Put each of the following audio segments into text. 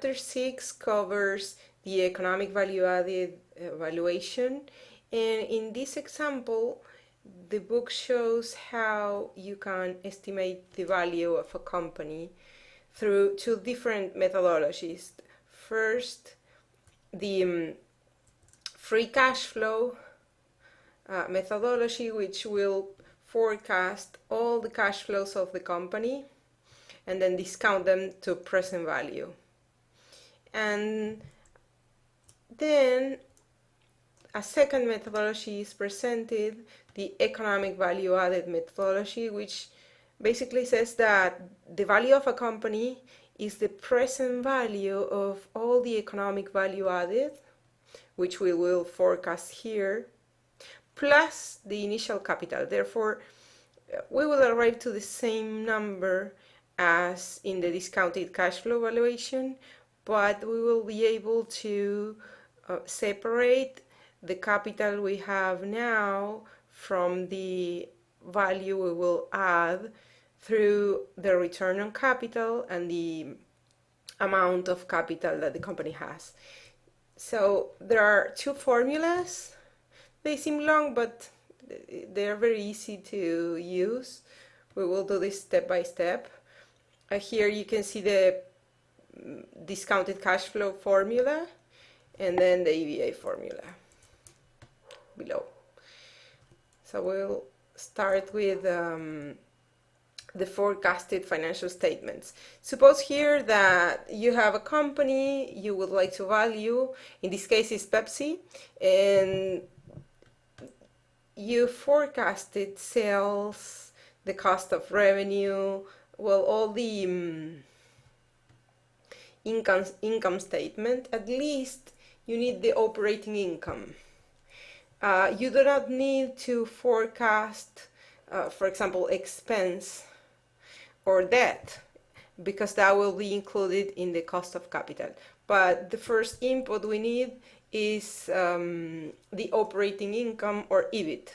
chapter 6 covers the economic value added valuation, and in this example the book shows how you can estimate the value of a company through two different methodologies. First, the free cash flow methodology, which will forecast all the cash flows of the company and then discount them to present value. And then a second methodology is presented, the economic value added methodology, which basically says that the value of a company is the present value of all the economic value added, which we will forecast here, plus the initial capital. Therefore, we will arrive to the same number as in the discounted cash flow valuation, but we will be able to separate the capital we have now from the value we will add through the return on capital and the amount of capital that the company has. So there are two formulas. They seem long, but they're very easy to use. We will do this step by step. Here you can see the discounted cash flow formula and then the EVA formula below. So we'll start with the forecasted financial statements. Suppose here that you have a company you would like to value, in this case it's Pepsi, and you forecasted sales, the cost of revenue, well, all the income statement. At least you need the operating income. You do not need to forecast, for example, expense or debt, because that will be included in the cost of capital. But the first input we need is the operating income, or EBIT.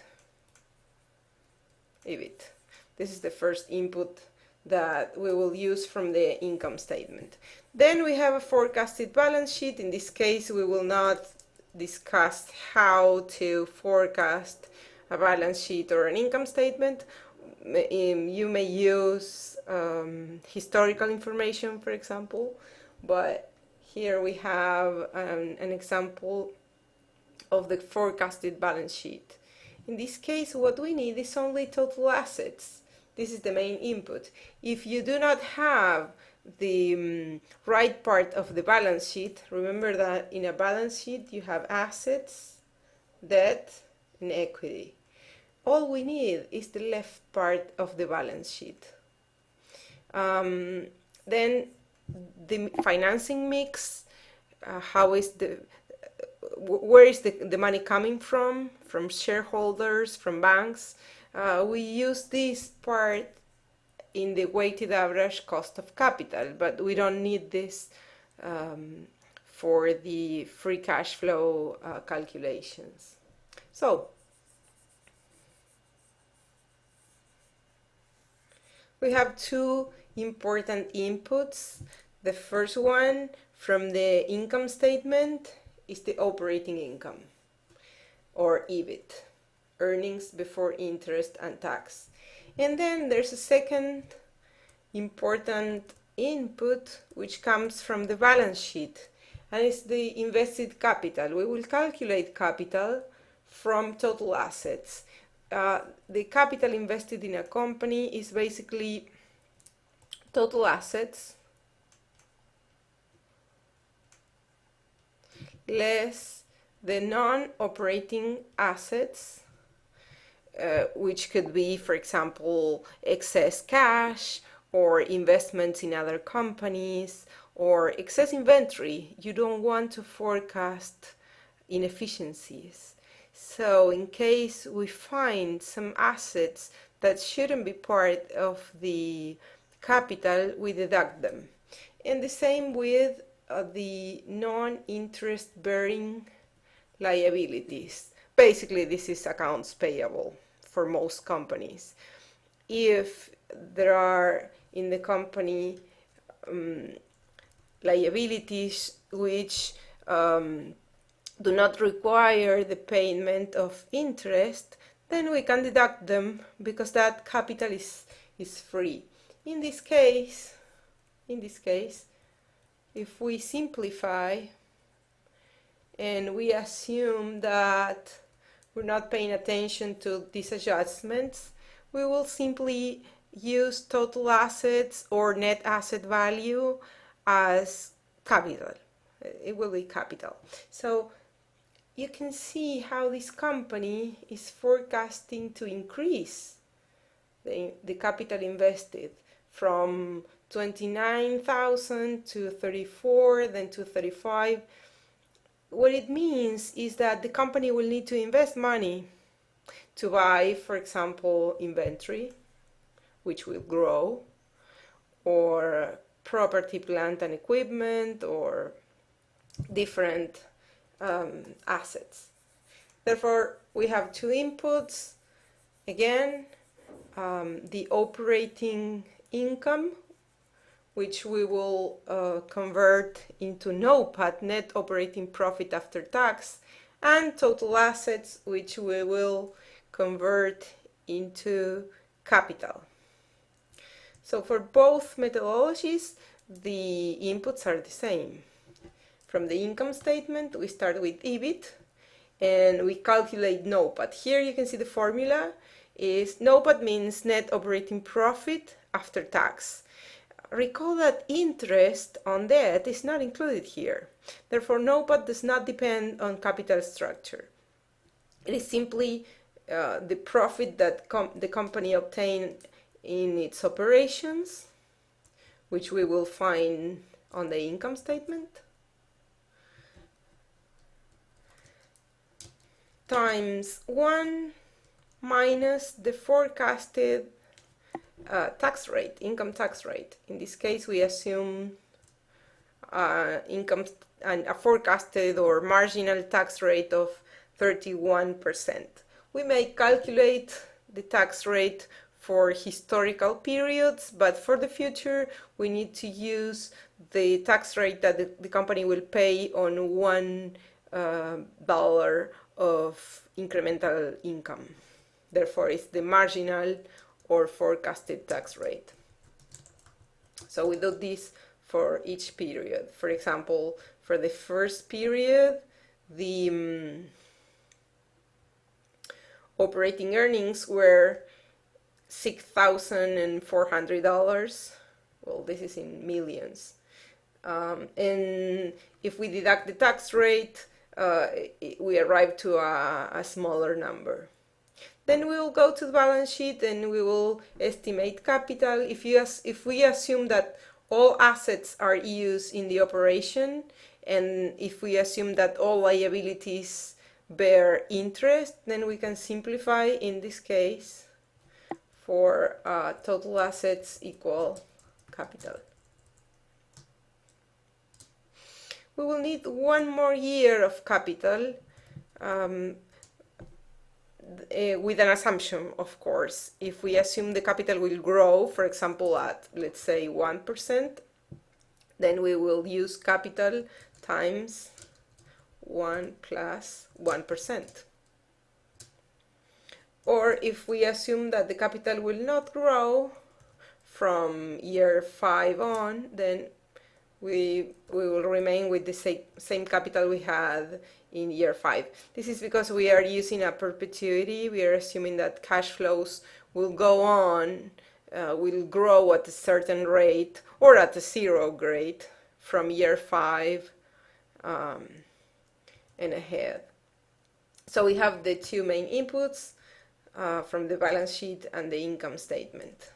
This is the first input that we will use from the income statement. Then we have a forecasted balance sheet. In this case, we will not discuss how to forecast a balance sheet or an income statement. You may use historical information, for example, but here we have an example of the forecasted balance sheet. In this case, what we need is only total assets. This is the main input. If you do not have the right part of the balance sheet, remember that in a balance sheet you have assets, debt, and equity. All we need is the left part of the balance sheet. Then the financing mix, where is the money coming from shareholders, from banks. We use this part in the weighted average cost of capital, but we don't need this for the free cash flow calculations. So we have two important inputs. The first one from the income statement is the operating income, or EBIT, earnings before interest and tax. And then there's a second important input which comes from the balance sheet, and it's the invested capital. We will calculate capital from total assets. The capital invested in a company is basically total assets less the non-operating assets, which could be, for example, excess cash or investments in other companies or excess inventory. You don't want to forecast inefficiencies. So in case we find some assets that shouldn't be part of the capital, we deduct them. And the same with the non-interest bearing liabilities. Basically, this is accounts payable for most companies. If there are in the company liabilities which do not require the payment of interest, then we can deduct them because that capital is free. In this case, if we simplify and we assume that we're not paying attention to these adjustments, we will simply use total assets or net asset value as capital. It will be capital. So you can see how this company is forecasting to increase the capital invested from 29,000 to 34, then to 35. What it means is that the company will need to invest money to buy, for example, inventory, which will grow, or property, plant, and equipment, or different assets. Therefore, we have two inputs. Again, the operating income, which we will convert into NOPAT, net operating profit after tax, and total assets, which we will convert into capital. So for both methodologies, the inputs are the same. From the income statement, we start with EBIT and we calculate NOPAT. Here you can see the formula is NOPAT means net operating profit after tax. Recall that interest on debt is not included here. Therefore, NOPAT does not depend on capital structure. It is simply the profit that the company obtained in its operations, which we will find on the income statement, times 1 minus the forecasted tax rate, income tax rate. In this case, we assume income and a forecasted or marginal tax rate of 31%. We may calculate the tax rate for historical periods, but for the future, we need to use the tax rate that the company will pay on $1 of incremental income. Therefore, it's the marginal or forecasted tax rate. So we do this for each period. For example, for the first period, the operating earnings were $6,400. Well, this is in millions. And if we deduct the tax rate, we arrive to a smaller number. Then we will go to the balance sheet and we will estimate capital. If we assume that all assets are used in the operation, and if we assume that all liabilities bear interest, then we can simplify in this case for total assets equal capital. We will need one more year of capital with an assumption, of course. If we assume the capital will grow, for example, at, let's say, 1%, then we will use capital times 1 plus 1%. Or if we assume that the capital will not grow from year 5 on, then we will remain with the same capital we had in year 5. This is because we are using a perpetuity. We are assuming that cash flows will go on, will grow at a certain rate or at a 0 rate from year 5 and ahead. So we have the two main inputs from the balance sheet and the income statement.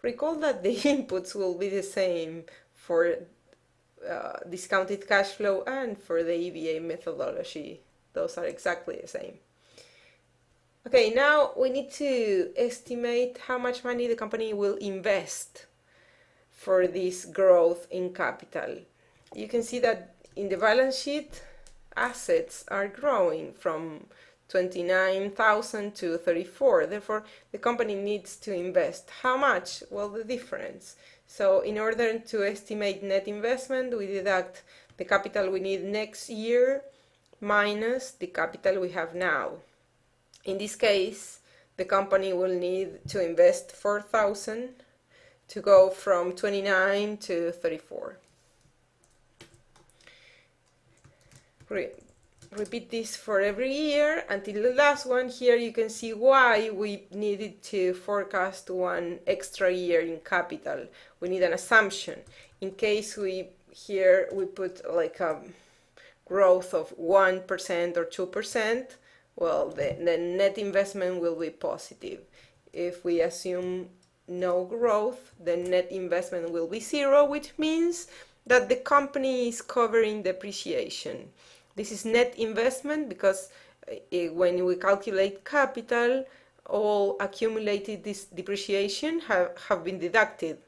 Recall that the inputs will be the same for discounted cash flow and for the EVA methodology. Those are exactly the same. Okay, now we need to estimate how much money the company will invest for this growth in capital. You can see that in the balance sheet, assets are growing from 29,000 to 34. Therefore, the company needs to invest. How much? Well, the difference. So in order to estimate net investment, we deduct the capital we need next year minus the capital we have now. In this case, the company will need to invest 4,000 to go from 29 to 34. Repeat this for every year until the last one. Here you can see why we needed to forecast one extra year in capital. We need an assumption. In case we put like a growth of 1% or 2%, well, the net investment will be positive. If we assume no growth, the net investment will be 0, which means that the company is covering depreciation. This is net investment because when we calculate capital, all accumulated this depreciation have been deducted.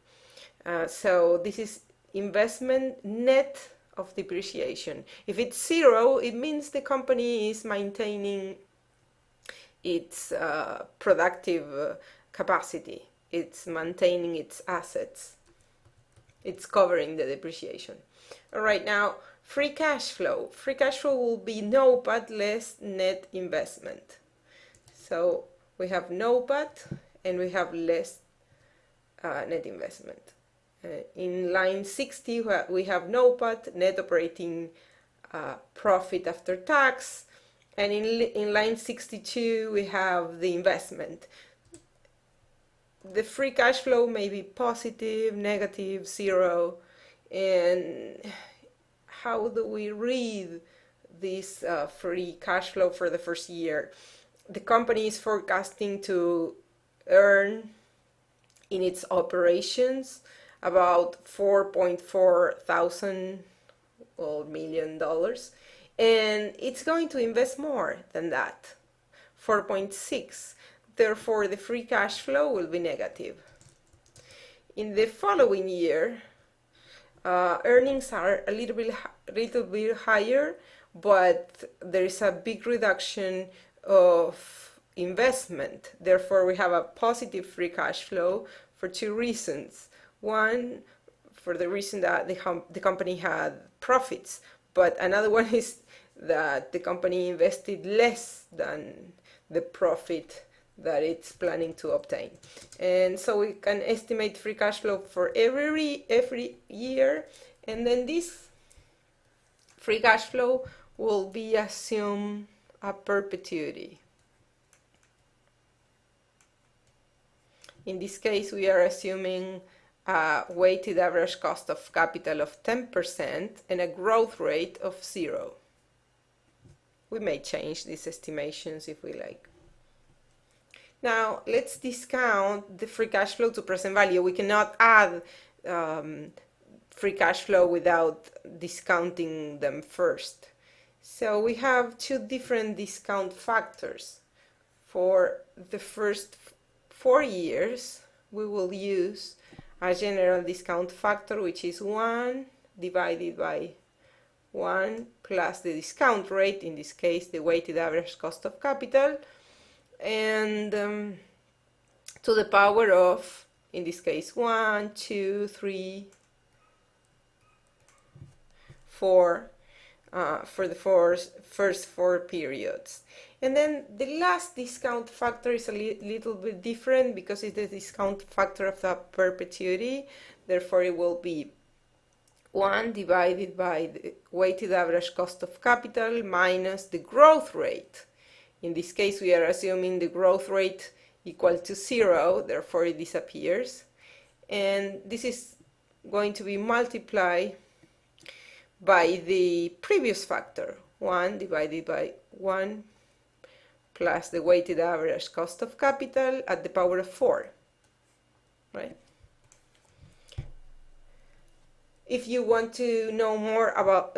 So this is investment net of depreciation. If it's 0, it means the company is maintaining its productive capacity. It's maintaining its assets. It's covering the depreciation. All right, now free cash flow. Free cash flow will be NOPAT less net investment. So we have NOPAT and we have less net investment. In line 60, we have NOPAT, net operating profit after tax. And in line 62, we have the investment. The free cash flow may be positive, negative, 0. And how do we read this free cash flow for the first year? The company is forecasting to earn in its operations about $4.4 million, and it's going to invest more than that, 4.6. Therefore, the free cash flow will be negative. In the following year, earnings are a little bit higher, but there is a big reduction of investment. Therefore, we have a positive free cash flow for 2 reasons. One, for the reason that the company had profits, but another one is that the company invested less than the profit that it's planning to obtain. And so we can estimate free cash flow for every year, and then this free cash flow will be assumed a perpetuity. In this case, we are assuming a weighted average cost of capital of 10% and a growth rate of 0. We may change these estimations if we like. Now, let's discount the free cash flow to present value. We cannot add free cash flow without discounting them first. So we have 2 different discount factors. For the first 4 years, we will use a general discount factor, which is 1 divided by 1 plus the discount rate, in this case the weighted average cost of capital, and to the power of, in this case, 1, 2, 3, 4 for the first 4 periods. And then the last discount factor is a little bit different because it's the discount factor of the perpetuity. Therefore, it will be 1 divided by the weighted average cost of capital minus the growth rate. In this case, we are assuming the growth rate equal to 0, therefore it disappears. And this is going to be multiplied by the previous factor, 1 divided by 1 plus the weighted average cost of capital at the power of 4, right? If you want to know more about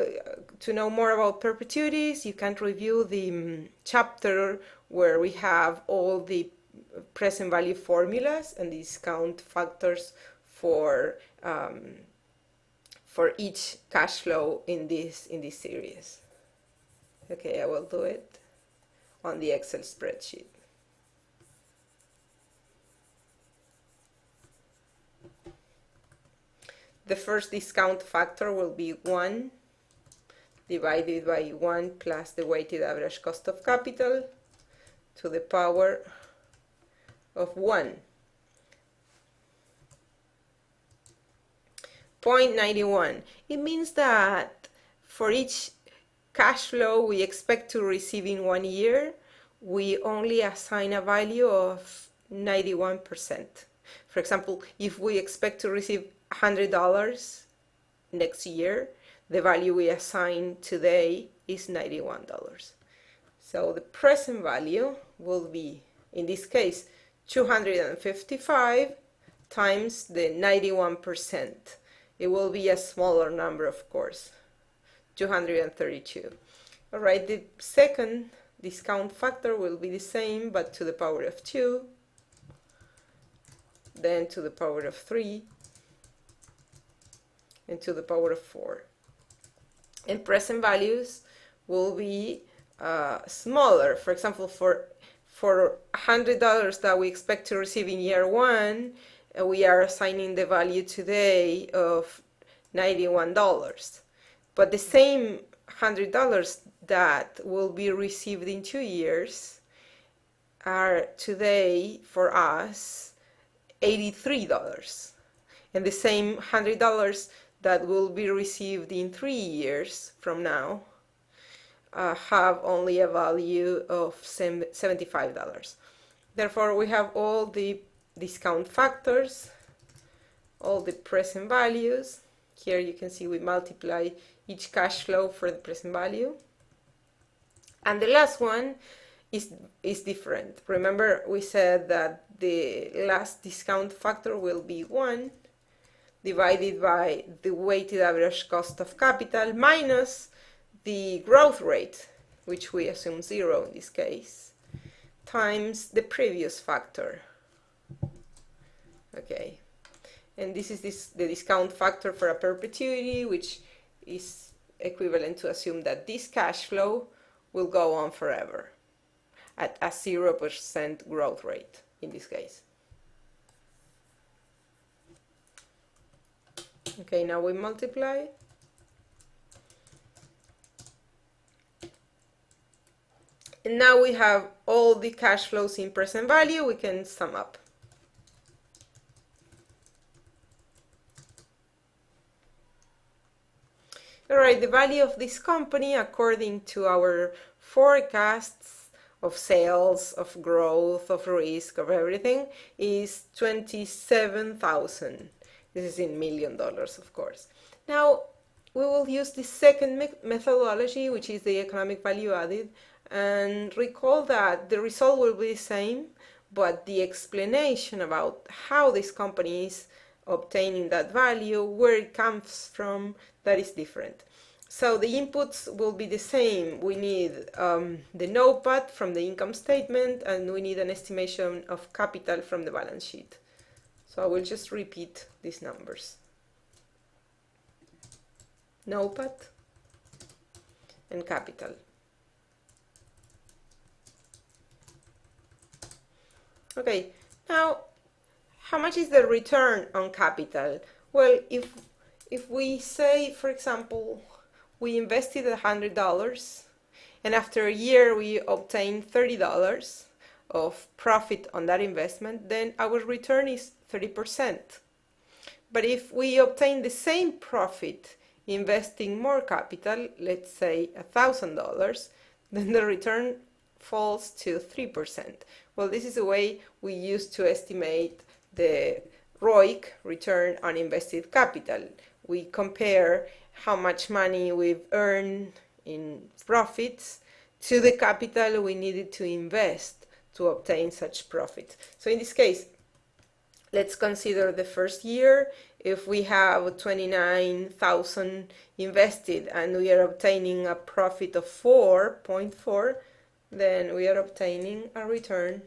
perpetuities, you can review the chapter where we have all the present value formulas and discount factors for each cash flow in this series. Okay, I will do it on the Excel spreadsheet. the first discount factor will be 1 divided by 1 plus the weighted average cost of capital to the power of 1. 0.91. It means that for each cash flow we expect to receive in 1 year, we only assign a value of 91%. For example, if we expect to receive $100 next year, the value we assign today is $91. So the present value will be, in this case, 255 times the 91%. It will be a smaller number, of course, 232. All right, the second discount factor will be the same, but to the power of 2, then to the power of 3, and to the power of 4. And present values will be smaller. For example, for $100 that we expect to receive in year 1, we are assigning the value today of $91. But the same $100 that will be received in 2 years are today for us $83. And the same $100 that will be received in 3 years from now have only a value of $75. Therefore, we have all the discount factors, all the present values. Here you can see we multiply each cash flow for the present value. And the last one is different. Remember, we said that the last discount factor will be 1 divided by the weighted average cost of capital minus the growth rate, which we assume 0 in this case, times the previous factor. Okay, and this is the discount factor for a perpetuity, which is equivalent to assume that this cash flow will go on forever at a 0% growth rate in this case. Okay, now we multiply. And now we have all the cash flows in present value. We can sum up. All right, the value of this company, according to our forecasts of sales, of growth, of risk, of everything, is $27,000. This is in $1 million, of course. Now, we will use the second methodology, which is the economic value added, and recall that the result will be the same, but the explanation about how this company is obtaining that value, where it comes from, that is different. So the inputs will be the same. We need the NOPAT from the income statement, and we need an estimation of capital from the balance sheet. So I will just repeat these numbers. NOPAT and capital. Okay, now how much is the return on capital? Well, if we say, for example, we invested $100 and after a year we obtained $30 of profit on that investment, then our return is 30%. But if we obtain the same profit investing more capital, let's say $1,000, then the return falls to 3%. Well, this is a way we use to estimate the ROIC, return on invested capital. We compare how much money we've earned in profits to the capital we needed to invest to obtain such profit. So in this case, let's consider the first year. If we have 29,000 invested and we are obtaining a profit of 4.4, then we are obtaining a return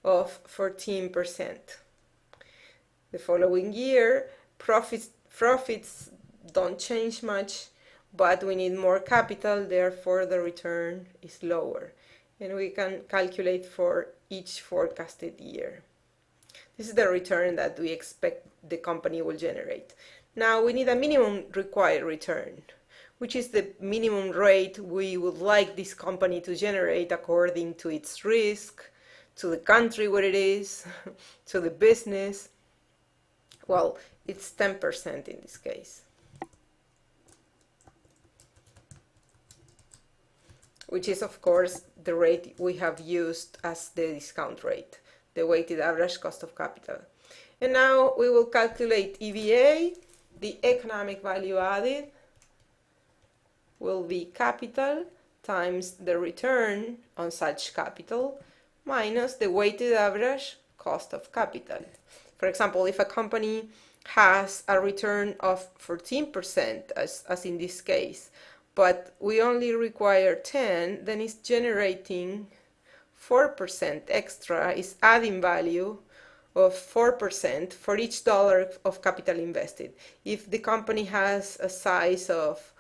of 14%. The following year, profits don't change much, but we need more capital, therefore the return is lower. And we can calculate for each forecasted year. This is the return that we expect the company will generate. Now we need a minimum required return, which is the minimum rate we would like this company to generate according to its risk, to the country where it is, to the business. Well, it's 10% in this case, which is of course the rate we have used as the discount rate, the weighted average cost of capital. And now we will calculate EVA. The economic value added will be capital times the return on such capital minus the weighted average cost of capital. For example, if a company has a return of 14%, as in this case, but we only require 10, then it's generating 4% extra, is adding value of 4% for each dollar of capital invested. If the company has a size of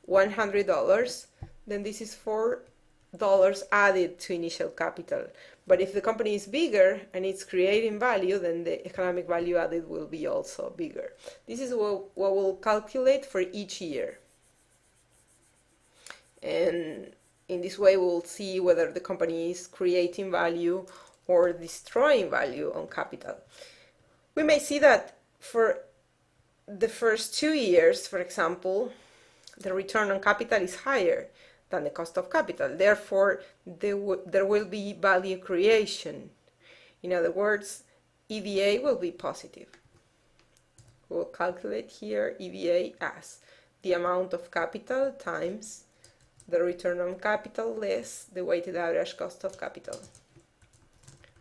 $100, then this is $4 added to initial capital. But if the company is bigger and it's creating value, then the economic value added will be also bigger. This is what we'll calculate for each year. And in this way, we'll see whether the company is creating value or destroying value on capital. We may see that for the first 2 years, for example, the return on capital is higher than the cost of capital. Therefore, there will be value creation. In other words, EVA will be positive. We'll calculate here EVA as the amount of capital times the return on capital less the weighted average cost of capital.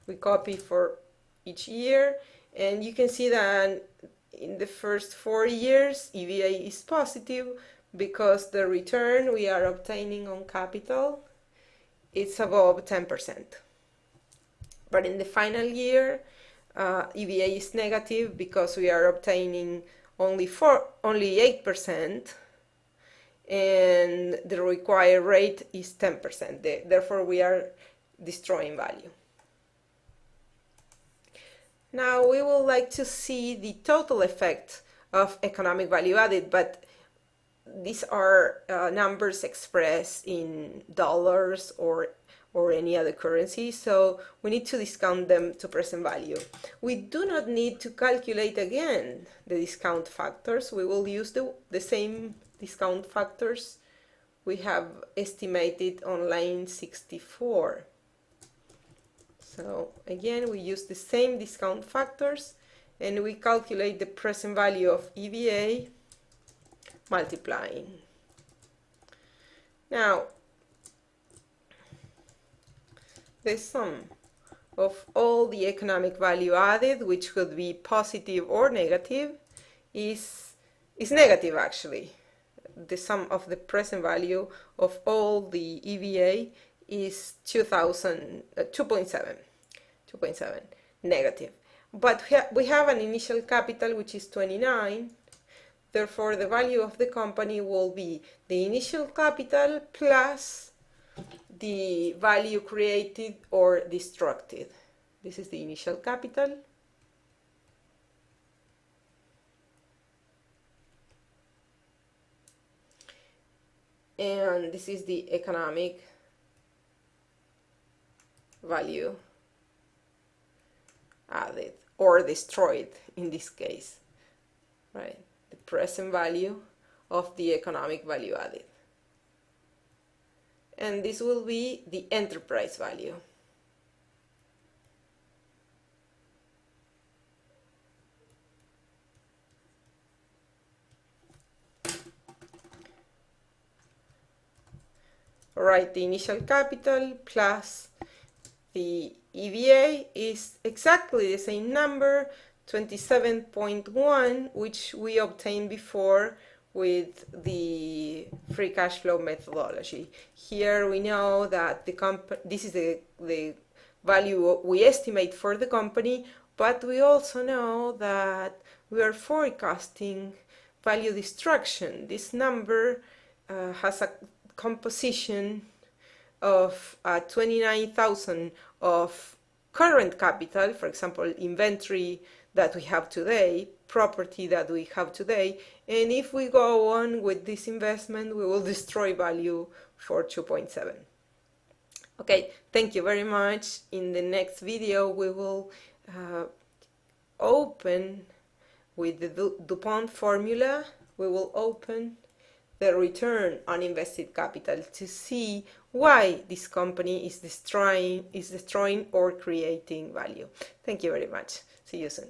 We copy for each year, and you can see that in the first 4 years EVA is positive because the return we are obtaining on capital is above 10%. But in the final year EVA is negative because we are obtaining only 8%, and the required rate is 10%. Therefore we are destroying value. Now we would like to see the total effect of economic value added, but these are numbers expressed in dollars or any other currency, so we need to discount them to present value. We do not need to calculate again the discount factors. We will use the same discount factors we have estimated on line 64. So again, we use the same discount factors and we calculate the present value of EVA multiplying. Now, the sum of all the economic value added, which could be positive or negative, is negative actually. The sum of the present value of all the EVA is 2.7 negative. But we have an initial capital which is 29. Therefore, the value of the company will be the initial capital plus the value created or destructed. This is the initial capital. And this is the economic value added or destroyed in this case, right? The present value of the economic value added. And this will be the enterprise value. All right, the initial capital plus the EVA is exactly the same number, 27.1, which we obtained before with the free cash flow methodology. Here we know that this is the value we estimate for the company, but we also know that we are forecasting value destruction. This number has a composition of 29,000 of current capital, for example, inventory that we have today, property that we have today, and if we go on with this investment, we will destroy value for 2.7. Okay, thank you very much. In the next video, we will open with the DuPont formula. We will open the return on invested capital to see why this company is destroying or creating value. Thank you very much. See you soon.